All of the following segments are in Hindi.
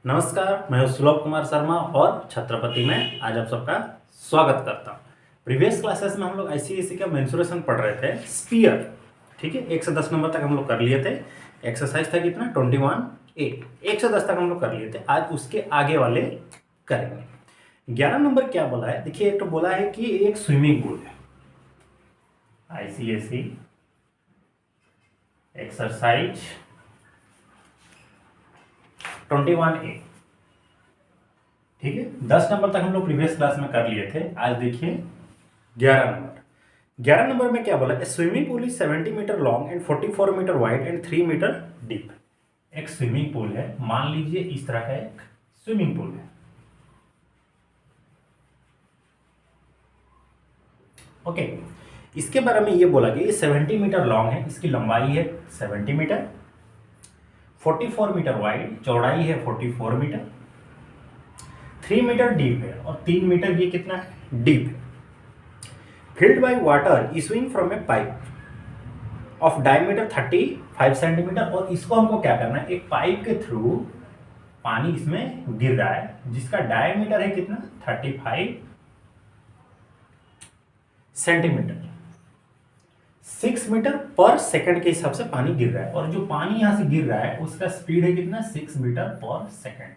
नमस्कार, मैं हूं सुलभ कुमार शर्मा और छत्रपति में आज आप सबका स्वागत करता हूं। प्रीवियस क्लासेस में हम लोग आईसीएसई का मेंसुरेशन पढ़ रहे थे, स्पीयर। ठीक है, 1 से 10 नंबर तक हम लोग कर लिए थे। एक्सरसाइज था कितना 21A, 1 से 10 तक हम लोग कर लिए थे। आज उसके आगे वाले करेंगे। 11 नंबर क्या बोला है, देखिए। एक तो बोला है कि एक स्विमिंग पूल है, आईसीएसई एक्सरसाइज 21A। ठीक है, 10 नंबर तक हम लोग प्रीवियस क्लास में कर लिए थे। आज देखिए 11 नंबर में क्या बोला, swimming pool is 70 metre long and 44 metre wide and 3 metre deep. एक स्विमिंग पूल है, मान लीजिए इस तरह का एक स्विमिंग पूल है। ओके, इसके बारे में ये बोला कि ये 70 मीटर लॉन्ग है, इसकी लंबाई है 70 मीटर, 44 मीटर वाइड, चौड़ाई है 44 मीटर, 3 मीटर डीप है और 3 मीटर ये कितना है, डीप है। Filled by water issuing from A pipe of diameter 35 centimetre. और इसको हमको क्या करना है, एक पाइप के थ्रू पानी इसमें गिर रहा है जिसका डायमीटर है कितना, 35 सेंटीमीटर। 6 मीटर पर सेकंड के हिसाब से पानी गिर रहा है और जो पानी यहां से गिर रहा है उसका स्पीड है कितना, 6 मीटर पर second.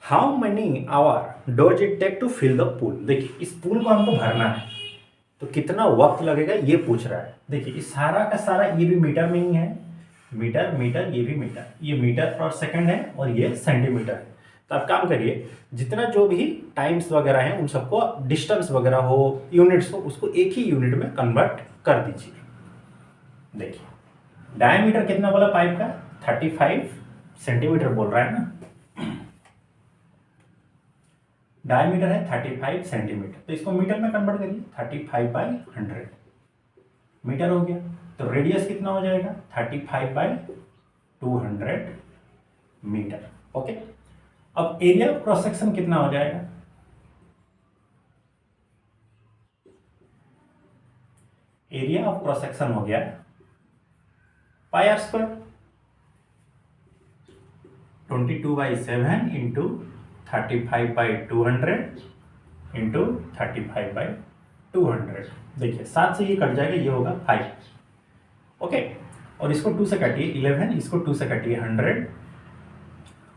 How many hour does it take to fill the pool. देखिए, इस पूल को हमको भरना है तो कितना वक्त लगेगा ये पूछ रहा है। देखिए, इस सारा का सारा ये भी मीटर में ही है, मीटर मीटर, ये भी मीटर, ये मीटर पर सेकंड है और ये सेंटीमीटर है। तो आप काम करिए, जितना जो भी टाइम्स वगैरह हैं उन सबको, डिस्टेंस वगैरह हो, यूनिट्स हो, उसको एक ही यूनिट में कन्वर्ट कर दीजिए। देखिए, डायमीटर कितना बोला पाइप का, 35 सेंटीमीटर बोल रहा है ना। डायमीटर है 35 सेंटीमीटर, तो इसको मीटर में कन्वर्ट करिए, 35/100 मीटर हो गया। तो रेडियस कितना हो जाएगा, 35/200 मीटर। ओके, अब एरिया ऑफ क्रॉस सेक्शन कितना हो जाएगा, एरिया ऑफ क्रॉस सेक्शन हो गया πr², 22/7 इंटू 35/200 इंटू 35/200। देखिए 7 से ये कट जाएगा, ये होगा 5। ओके, और इसको 2 से काटिए 11, इसको 2 से काटिए 100,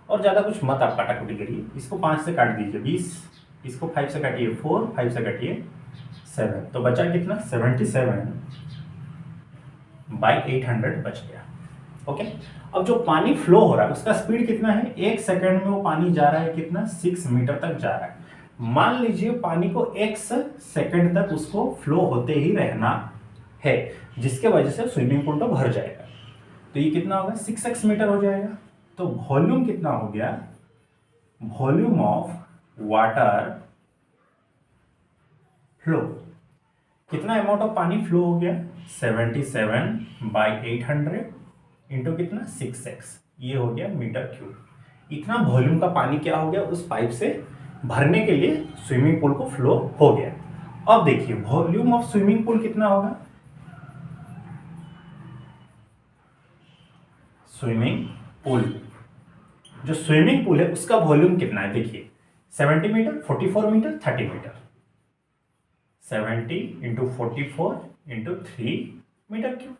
और ज़्यादा कुछ मत आप काटाकुटी करिए। इसको 5 से काट दीजिए 20, इसको 5 से काटिए 4, 5 से काटिए 7, तो बचा कितना, 77/800 बच गया। ओके, अब जो पानी फ्लो हो रहा है उसका स्पीड कितना है, 1 सेकंड में वो पानी जा रहा है कितना, 6 मीटर तक जा रहा है। मान लीजिए पानी को x सेकंड तक उसको फ्लो होते ही रहना है, जिसके वजह से स्विमिंग पूल तो भर जाएगा। तो ये कितना होगा, 6x मीटर हो जाएगा। तो वॉल्यूम कितना हो गया, वॉल्यूम ऑफ वाटर फ्लो, कितना अमाउंट ऑफ पानी फ्लो हो गया, 77/800 इंटू कितना, 6x, ये हो गया मीटर क्यूब। इतना वॉल्यूम का पानी क्या हो गया, उस पाइप से भरने के लिए स्विमिंग पूल को फ्लो हो गया। अब देखिए वॉल्यूम ऑफ स्विमिंग पूल कितना होगा, स्विमिंग पूल, जो स्विमिंग पूल है उसका वॉल्यूम कितना है, देखिए 70 metre, 44 metre, 30 metre, 70 into 44 into 3 metre cube.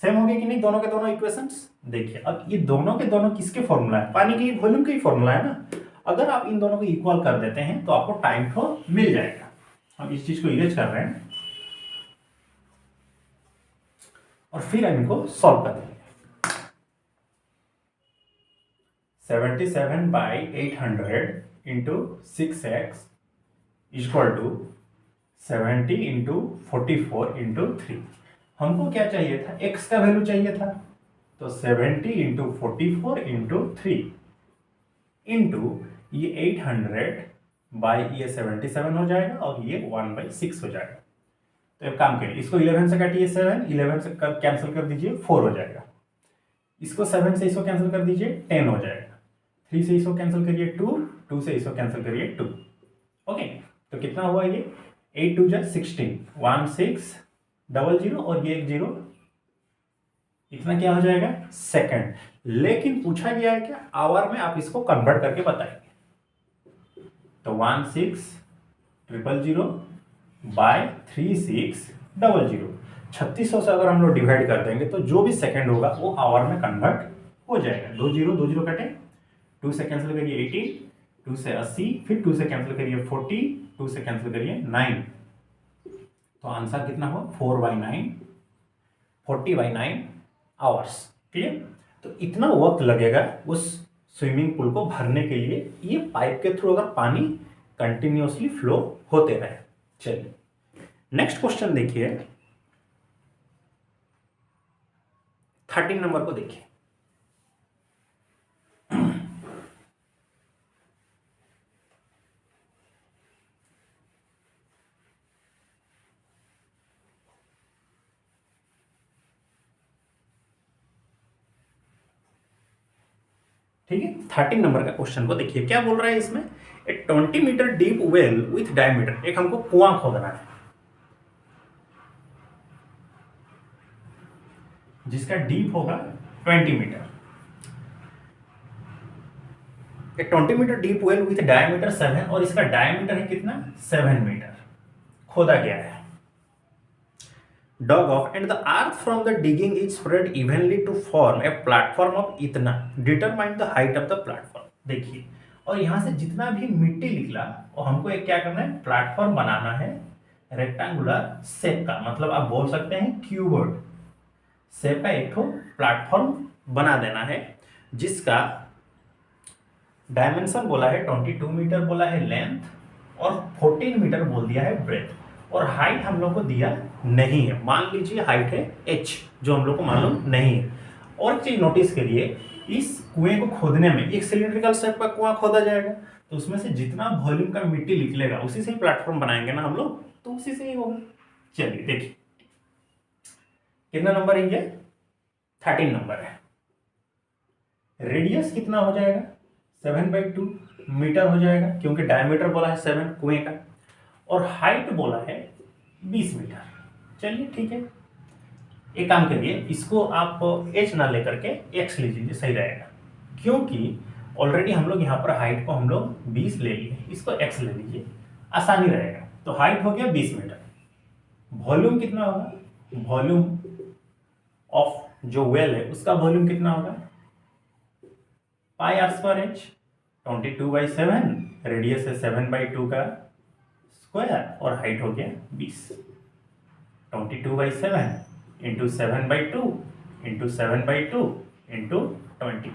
Same हो गए कि नहीं दोनों के दोनों इक्वेशंस। देखिए, अब ये दोनों के दोनों किसके फॉर्मूला है, पानी की वॉल्यूम का ही फॉर्मूला है ना। अगर आप इन दोनों को इक्वल कर देते हैं तो आपको टाइम फ्लो मिल जाएगा। हम इस चीज को इरेज कर रहे हैं और फिर हम इनको सॉल्व कर देंगे। 77/800 into 6x equal to 70 into 44 into 3। हमको क्या चाहिए था, x का वैल्यू चाहिए था, तो 70 इंटू 44 इंटू 3 इंटू ये 800 बाई ये 77 हो जाएगा और ये 1/6 हो जाएगा। तो एक काम करिए, इसको 11 से काटिए 7, 11 से कैंसिल कर दीजिए 4 हो जाएगा। इसको 7 से इसको कैंसिल कर दीजिए 10 हो जाएगा। 3 से इसको कैंसिल करिए 2, 2 से इसको कैंसिल करिए 2। ओके, तो कितना हुआ ये, 8 2 जा 16, 1600 और ये एक 0 इतना क्या हो जाएगा, सेकंड। लेकिन पूछा गया है क्या, आवर में, आप इसको कन्वर्ट करके बताएंगे। तो 16,000 बाय 3600, 3600 से अगर हम लोग डिवाइड कर देंगे तो जो भी सेकंड होगा वो आवर में कन्वर्ट हो जाएगा। 2 0 कटे, 2 से कैंसिल करिए 18, 2 से 80, फिर 2 से कैंसिल करिए 40, 2 से कैंसिल करिए 9, तो आंसर कितना हो, 4/9, 40/9 आवर्स। क्लियर। तो इतना वक्त लगेगा उस स्विमिंग पूल को भरने के लिए, ये पाइप के थ्रू अगर पानी कंटिन्यूअसली फ्लो होते रहे। चलिए नेक्स्ट क्वेश्चन देखिए, 13 नंबर को देखिए। ठीक है, 13 नंबर का क्वेश्चन को देखिए, क्या बोल रहा है इसमें, a 20 metre deep well with diameter, एक हमको कुआं खोदना है जिसका डीप होगा 20 metre. A 20 metre deep well with diameter 7, और इसका डायमीटर है कितना, 7 मीटर खोदा गया है। dug off and the earth from the digging is spread evenly to form a platform of इतना, determine the height of the platform। देखिए, और यहां से जितना भी मिट्टी निकला और हमको एक क्या करना है, प्लेटफॉर्म बनाना है रेक्टेंगुलर शेप का, मतलब आप बोल सकते हैं क्यूबॉइड शेप का एक प्लेटफॉर्म बना देना है, जिसका डायमेंशन बोला है 22 मीटर बोला है लेंथ, और 14 मीटर बोल दिया है ब्रेथ, और हाइट हम लोग को दिया नहीं है। मान लीजिए हाइट है h, जो हम लोग को मालूम नहीं है। और एक चीज नोटिस करिए, इस कुएं को खोदने में एक सिलिंड्रिकल शेप का कुआं खोदा जाएगा, तो उसमें से जितना वॉल्यूम का मिट्टी निकलेगा उसी से ही प्लेटफॉर्म बनाएंगे ना हम लोग, तो उसी से ही होगा। चलिए देखिए कितना नंबर है ये, 13 नंबर है। रेडियस कितना हो जाएगा, 7/2 मीटर हो जाएगा, क्योंकि डायमीटर बोला है 7 कुएं का, और हाइट बोला है 20 मीटर। चलिए ठीक है, एक काम करिए, इसको आप h ना लेकर के x ले लीजिए, सही रहेगा, क्योंकि ऑलरेडी हम लोग यहाँ पर हाइट को हम लोग 20 ले लिए, इसको x ले लीजिए, आसानी रहेगा। तो हाइट हो गया 20 मीटर, वॉल्यूम कितना होगा, वॉल्यूम ऑफ जो वेल है उसका वॉल्यूम कितना होगा, πr²h, 22/7, रेडियस है 7/2 का स्क्वायर, और हाइट हो गया 20, 22/7 इंटू 7/2 इंटू 7/2 इंटू 20,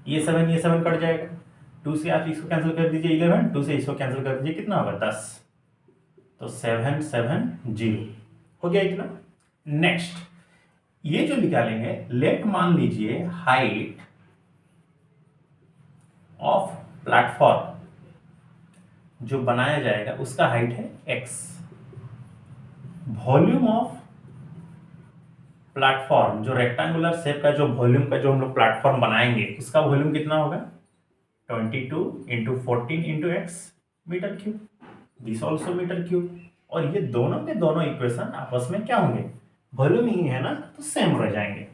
ये 7 कट जाएगा, 2 से आप इसको कैंसिल कर दीजिए 11, 2 से इसको कैंसिल कर दीजिए, कितना होगा 10, तो 770 हो गया इतना। नेक्स्ट ये जो निकालेंगे, लेट मान लीजिए हाइट ऑफ प्लेटफॉर्म जो बनाया जाएगा उसका हाइट है x, वॉल्यूम ऑफ प्लेटफॉर्म जो रेक्टेंगुलर शेप का जो वॉल्यूम का जो हम लोग प्लेटफॉर्म बनाएंगे उसका वॉल्यूम कितना होगा, 22 into 14 into x metre cube, this also metre cube, और ये दोनों के दोनों इक्वेशन आपस में क्या होंगे, वॉल्यूम ही है ना, तो सेम रह जाएंगे।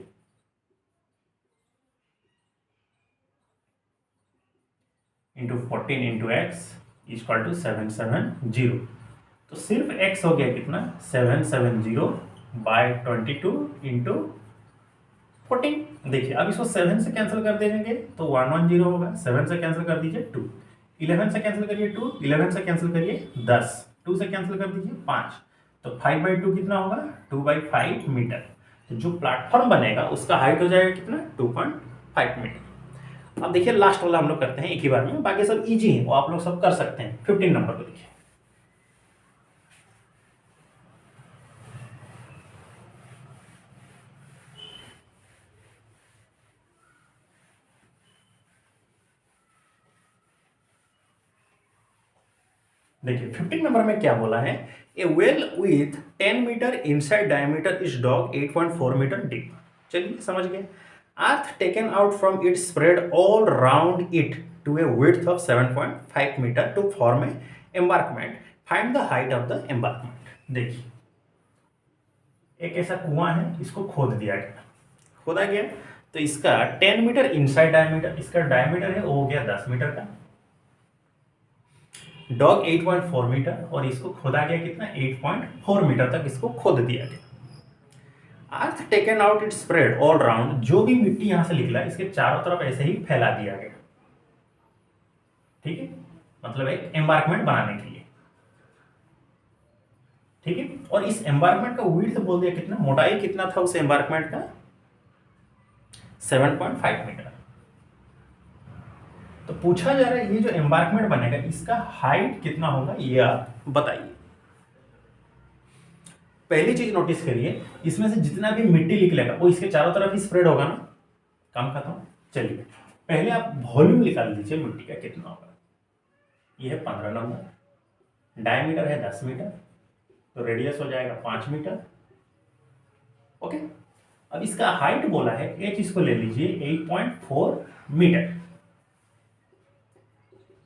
Into 14 into x equal to 770, तो सिर्फ x हो गया कितना, 770 बाय 22 इंटू 14। देखिए अब इसको 7 से कैंसिल कर देंगे तो 110 होगा, 7 से कैंसिल कर दीजिए 2, 11 से कैंसिल करिए 2, 11 से कैंसिल करिए 10, 2 से कैंसिल कर दीजिए 5, तो 5/2 कितना होगा, 2/5 मीटर। तो जो प्लेटफॉर्म बनेगा उसका हाइट हो जाएगा कितना, 2.5 मीटर। अब देखिए लास्ट वाला हम लोग करते हैं एक ही बार में, बाकी सब इजी है, वो आप लोग सब कर सकते हैं। 15 नंबर को देखिए, देखिए 15 नंबर में क्या बोला है, a well with 10 metre inside diameter is dug 8.4 metre deep. चलिए समझ गए। Earth taken out from it spread all round it to a width of 7.5 metre to form a embankment, find the height of the embankment. देखिए एक ऐसा कुआं है, इसको खोद दिया गया, खोदा गया, तो इसका 10 मीटर इनसाइड डायमीटर, इसका डायमीटर है वो हो गया 10 मीटर का। डॉग 8.4 मीटर और इसको खोदा गया कितना 8.4 मीटर तक इसको खोद दिया गया। अर्थ taken out it spread all round, जो भी मिट्टी यहां से निकला इसके चारों तरफ ऐसे ही फैला दिया गया। ठीक है, मतलब एक एम्बार्कमेंट बनाने के लिए। ठीक है, और इस एम्बार्कमेंट का विड्थ बोल दिया कितना, मोटाई कितना था उस एम्बार्कमेंट का 7.5 मीटर। तो पूछा जा रहा है ये जो एम्बार्कमेंट बनेगा इसका हाइट कितना होगा ये आप बताइए। पहली चीज नोटिस करिए, इसमें से जितना भी मिट्टी निकलेगा वो इसके चारों तरफ ही स्प्रेड होगा ना, काम खत्म। चलिए पहले आप वॉल्यूम निकाल दीजिए मिट्टी का कितना होगा। ये है 15 नंबर, डायमीटर है 10 मीटर, तो रेडियस हो जाएगा 5 मीटर। ओके, अब इसका हाइट बोला है, एच इसको ले लीजिए 8.4 मीटर।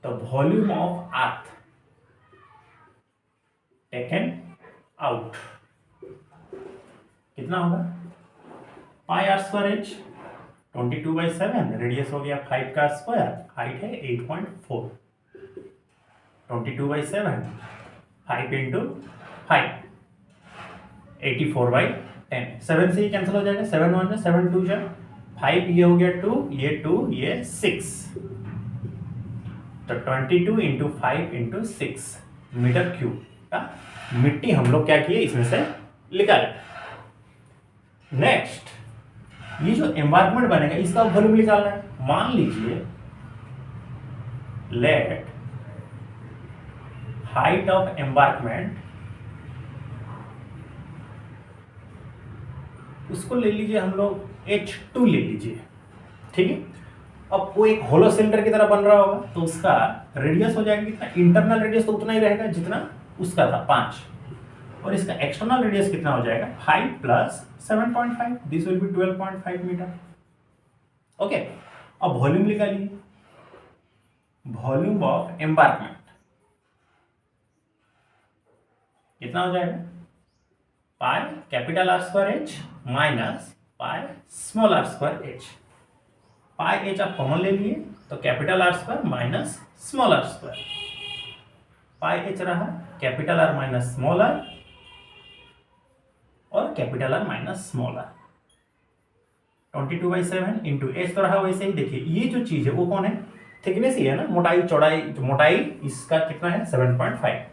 तो volume of earth taken out कितना होगा, पाई आर स्क्वायर एच 22/7, रेडियस हो गया 5 का स्क्वायर, हाइट है 8.4, 22/7, 5 इंटू 5, 84/10, 7 से ही कैंसिल हो जाएगा, 7 1 7 2 जा 5, ये हो गया 2, ये 2, ये 6, तो 22 इंटू 5 इंटू 6 मीटर क्यूब का मिट्टी हम लोग क्या किए इसमें से निकाले। नेक्स्ट, ये जो एम्बार्कमेंट बनेगा इसका वॉल्यूम निकालना है। मान लीजिए लेट हाइट ऑफ एम्बार्कमेंट, उसको ले लीजिए हम लोग H2 ले लीजिए। ठीक है, अब वो एक होलो सिलेंडर की तरह बन रहा होगा, तो उसका रेडियस हो जाएगा कितना, इंटरनल रेडियस तो उतना ही रहेगा जितना उसका था 5, और इसका एक्सटर्नल रेडियस कितना हो जाएगा 5 plus 7.5, this will be 12.5 metre. Okay, अब वॉल्यूम निकालिए, वॉल्यूम ऑफ एम्बार्कमेंट कितना हो जाएगा, pi capital R square H minus pi small R square H. Pi H आप कॉमन ले लिए तो capital R square minus small R square, pi H रहा capital R minus small R और capital R minus small R, 22/7 into H तो रहा वैसे ही। देखिए ये जो चीज है वो कौन है, थिकनेस ही है ना, मोटाई चौड़ाई, मोटाई इसका कितना है 7.5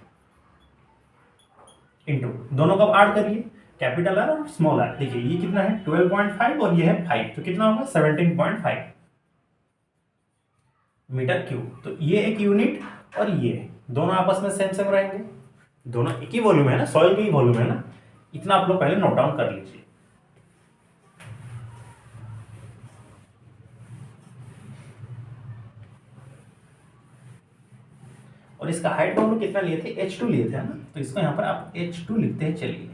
इंटू दोनों का ऐड करिए कैपिटल आर और स्मॉल आर, देखिए ये कितना है 12.5 और ये है 5, तो कितना होगा 17.5 मीटर क्यूब। तो ये एक यूनिट और ये दोनों आपस में सेम सेम रहेंगे, दोनों एक ही वॉल्यूम है ना, सॉइल की ही वॉल्यूम है ना, इतना आप लोग पहले नोट डाउन कर लीजिए। और इसका हाइट हम लोग कितना लिए थे, H2 लिए थे ना, तो इसको यहां पर आप H2 लिखते हैं। चलिए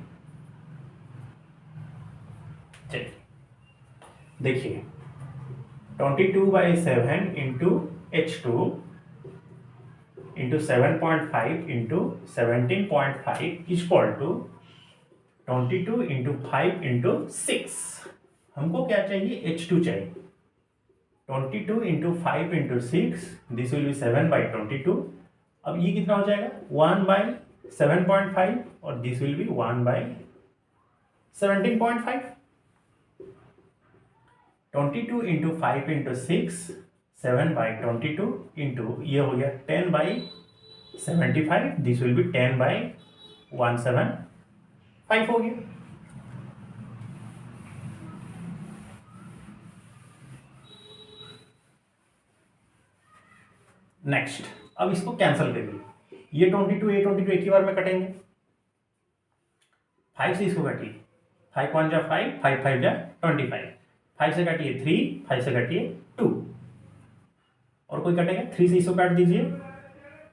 देखिए 22/7 into H2 into 7.5 into 17.5 equal to 22 into 5 into 6। हमको क्या चाहिए, H2 चाहिए। 22 into 5 into 6, this will be 7/22। अब ये कितना हो जाएगा 1/7.5 और this will be 1/17.5। 22 into 5 into 6, 7/22 into ये हो गया 10/75, दिस विल बी 10/175 हो गया। नेक्स्ट, अब इसको कैंसिल करिए, ये 22 ये 22 एक ही बार में कटेंगे, 5 से इसको काटिए, 5 1 जा 5, 5 5 जा 25, 5 से काटिए 3, 5 से काटिए 2, और कोई कटेगा 3 से इसको काट दीजिए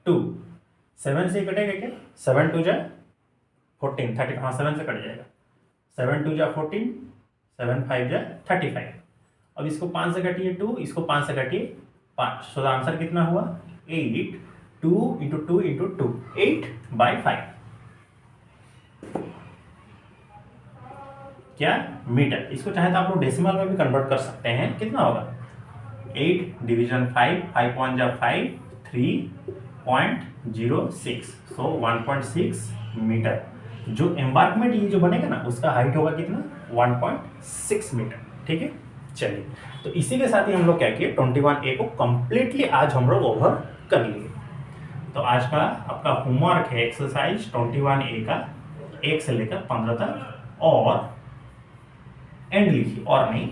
2, 7 से कटेगा क्या, 7 2 जा 14, 30, हाँ 7 से कट जाएगा, 7 2 जा 14, 7 5 जा 35। अब इसको 5 से काटिए 2, इसको 5 से काटिए 5, सो द आंसर कितना हुआ 8, 2 इंटू 2 इंटू 2, 8/5। क्या मीटर। इसको चाहे तो आप लोग डेसिमल में भी कन्वर्ट कर सकते हैं। कितना होगा 8 डिवीजन 5, 5 1 जा 5, 3.06, सो 1.6 मीटर। जो एम्बार्कमेंट ये जो बनेगा ना उसका हाइट होगा कितना 1.6 मीटर। ठीक है, चलिए तो इसी के साथ ही हम लोग क्या किए 21A को कंप्लीटली आज हम लोग ओवर कर लिए। तो आज का आपका होमवर्क है एक्सरसाइज 21A का 1 से लेकर 15 तक, और एंड लिखिए, और नहीं,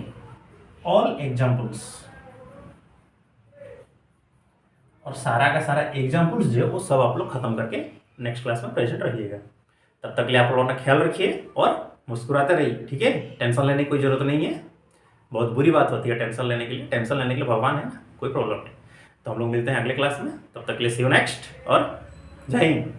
ऑल एग्जाम्पल्स, और सारा का सारा एग्जाम्पल्स जो है वो सब आप लोग खत्म करके नेक्स्ट क्लास में प्रेजेंट रहिएगा। तब तक के लिए आप लोगों ने ख्याल रखिए और मुस्कुराते रहिए। ठीक है, टेंशन लेने की कोई जरूरत नहीं है, बहुत बुरी बात होती है टेंशन लेने के लिए। टेंशन लेने के लिए भगवान है ना, कोई प्रॉब्लम नहीं। तो हम लोग मिलते हैं अगले क्लास में, तब तक के लिए सी यू नेक्स्ट, और जय हिंद।